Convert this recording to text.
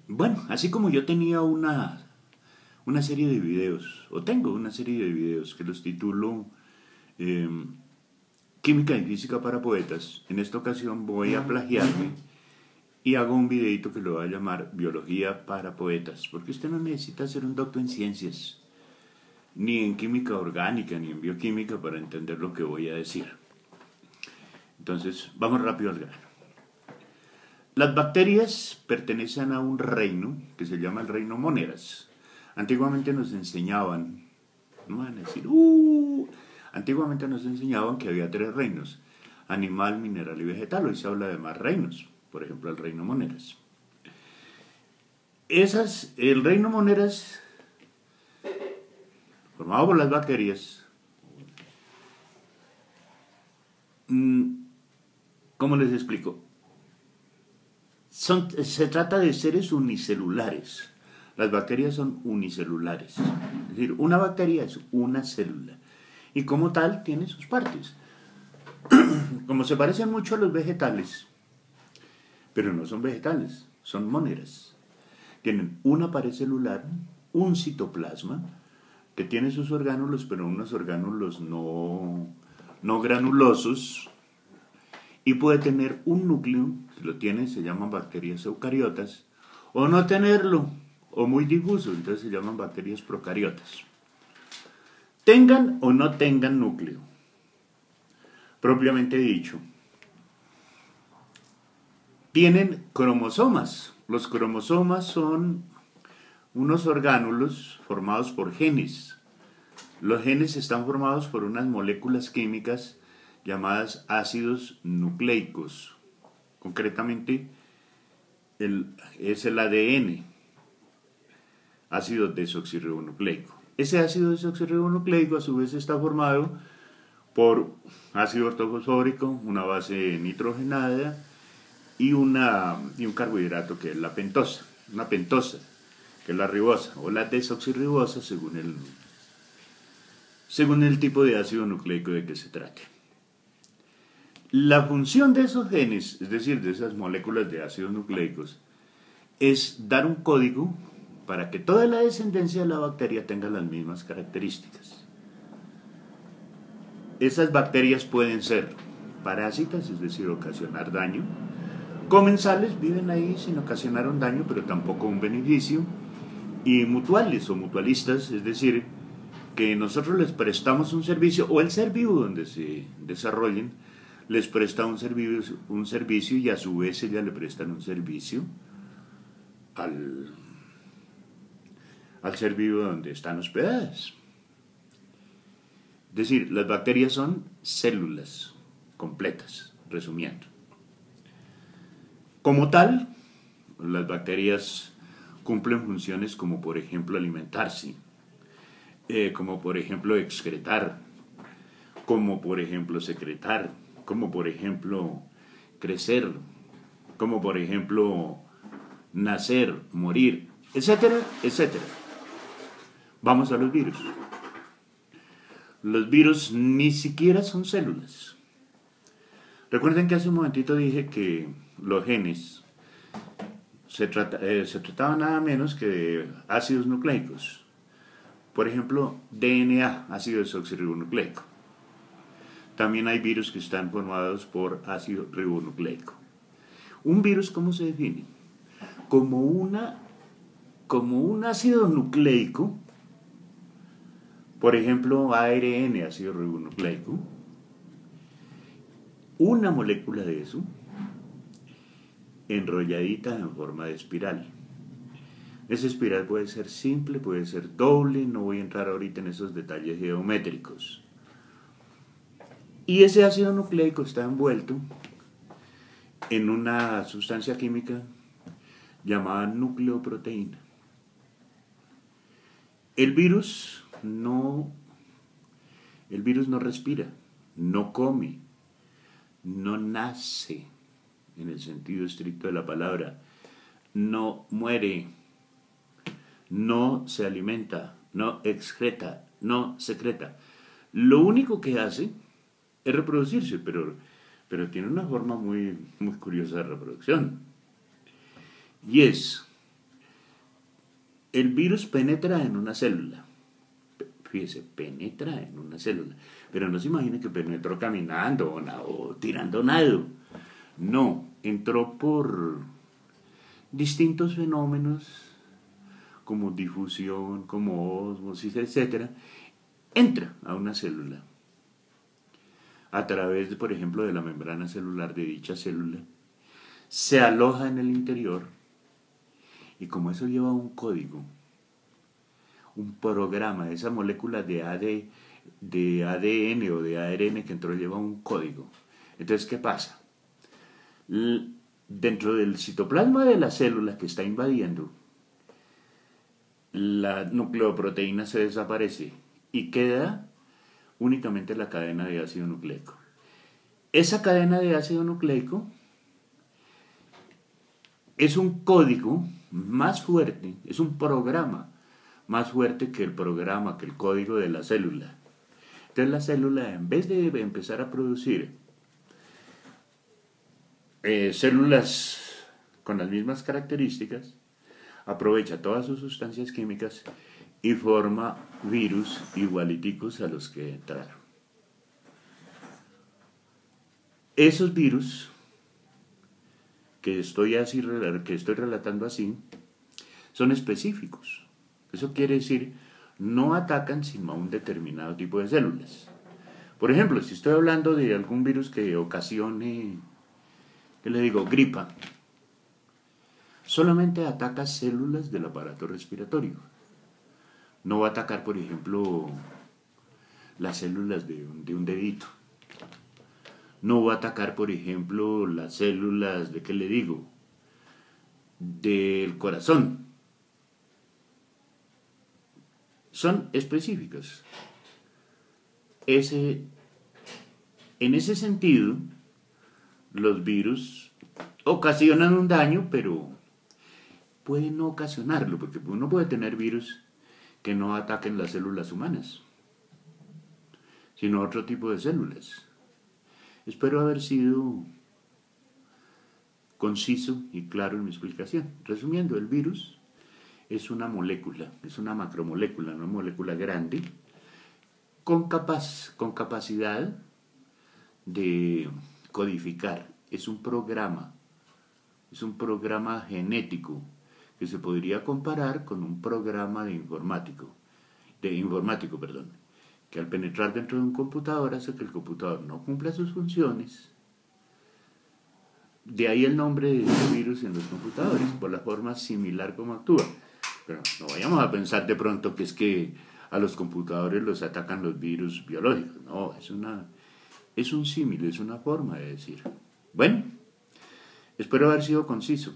Bueno, así como yo tenía una serie de videos, o tengo una serie de videos que los titulo eh, Química y Física para Poetas, en esta ocasión voy a plagiarme y hago un videito que lo voy a llamar Biología para Poetas, porque usted no necesita ser un doctor en ciencias, ni en química orgánica, ni en bioquímica para entender lo que voy a decir. Entonces, vamos rápido al grano. Las bacterias pertenecen a un reino que se llama el reino Moneras. Antiguamente nos enseñaban, no van a decir, antiguamente nos enseñaban que había tres reinos: animal, mineral y vegetal. Hoy se habla de más reinos, por ejemplo el reino Moneras. El reino Moneras, formado por las bacterias, ¿cómo les explico? Se trata de seres unicelulares. Las bacterias son unicelulares. Es decir, una bacteria es una célula. Y como tal tiene sus partes. Como se parecen mucho a los vegetales, pero no son vegetales, son moneras. Tienen una pared celular, un citoplasma, que tiene sus orgánulos, pero unos orgánulos no granulosos, y puede tener un núcleo, si lo tiene se llaman bacterias eucariotas, o no tenerlo, o muy difuso, entonces se llaman bacterias procariotas. Tengan o no tengan núcleo, propiamente dicho, tienen cromosomas. Los cromosomas son unos orgánulos formados por genes. Los genes están formados por unas moléculas químicas llamadas ácidos nucleicos. Concretamente es el ADN, ácido desoxirribonucleico. Ese ácido desoxirribonucleico a su vez está formado por ácido ortofosfórico, una base nitrogenada y un carbohidrato que es la pentosa, una pentosa, que es la ribosa o la desoxirribosa según el tipo de ácido nucleico de que se trate. La función de esos genes, es decir, de esas moléculas de ácidos nucleicos, es dar un código para que toda la descendencia de la bacteria tenga las mismas características. Esas bacterias pueden ser parásitas, es decir, ocasionar daño. Comensales, viven ahí sin ocasionar un daño, pero tampoco un beneficio. Y mutuales o mutualistas, es decir, que nosotros les prestamos un servicio, o el ser vivo donde se desarrollen les presta un servicio y a su vez ellas le prestan un servicio al ser vivo donde están hospedadas. Es decir, las bacterias son células completas, resumiendo. Como tal, las bacterias cumplen funciones como por ejemplo alimentarse, como por ejemplo excretar, como por ejemplo secretar, como por ejemplo crecer, como por ejemplo nacer, morir, etcétera, etcétera. Vamos a los virus. Los virus ni siquiera son células. Recuerden que hace un momentito dije que los genes se trataba nada menos que de ácidos nucleicos. Por ejemplo, DNA, ácido desoxirribonucleico. También hay virus que están formados por ácido ribonucleico. Un virus, ¿cómo se define? Como un ácido nucleico, por ejemplo, ARN, ácido ribonucleico, una molécula de eso, enrolladita en forma de espiral. Esa espiral puede ser simple, puede ser doble, no voy a entrar ahorita en esos detalles geométricos. Y ese ácido nucleico está envuelto en una sustancia química llamada nucleoproteína. El virus no respira, no come, no nace en el sentido estricto de la palabra, no muere, no se alimenta, no excreta, no secreta. Lo único que hace es reproducirse, pero tiene una forma muy, muy curiosa de reproducción. Y es El virus penetra en una célula. Fíjese, penetra en una célula. Pero no se imagine que penetró caminando o tirando nado. No, entró por distintos fenómenos como difusión, como ósmosis, etcétera. Entra a una célula a través, por ejemplo, de la membrana celular de dicha célula, se aloja en el interior y como eso lleva un código, un programa, esa molécula de ADN o de ARN que entró lleva un código. Entonces, ¿qué pasa? Dentro del citoplasma de la célula que está invadiendo, la nucleoproteína se desaparece y queda únicamente la cadena de ácido nucleico. Esa cadena de ácido nucleico es un código más fuerte, es un programa más fuerte que el programa, que el código de la célula. Entonces la célula, en vez de empezar a producir células con las mismas características, aprovecha todas sus sustancias químicas y forma virus igualiticos a los que entraron. Esos virus que estoy relatando así son específicos. Eso quiere decir, no atacan sino a un determinado tipo de células. Por ejemplo, si estoy hablando de algún virus que ocasione, ¿qué le digo?, gripa, solamente ataca células del aparato respiratorio. No va a atacar, por ejemplo, las células de un dedito. No va a atacar, por ejemplo, las células de, ¿qué le digo?, del corazón. Son específicas. En ese sentido, los virus ocasionan un daño, pero pueden no ocasionarlo, porque uno puede tener virus que no ataquen las células humanas, sino otro tipo de células. Espero haber sido conciso y claro en mi explicación. Resumiendo, el virus es una molécula, es una macromolécula, una molécula grande, con capacidad de codificar. Es un programa genético que se podría comparar con un programa de informático, que al penetrar dentro de un computador hace que el computador no cumpla sus funciones. De ahí el nombre de este virus en los computadores, por la forma similar como actúa. Pero no vayamos a pensar de pronto que es que a los computadores los atacan los virus biológicos. No, es un símil, es una forma de decir. Bueno, espero haber sido conciso.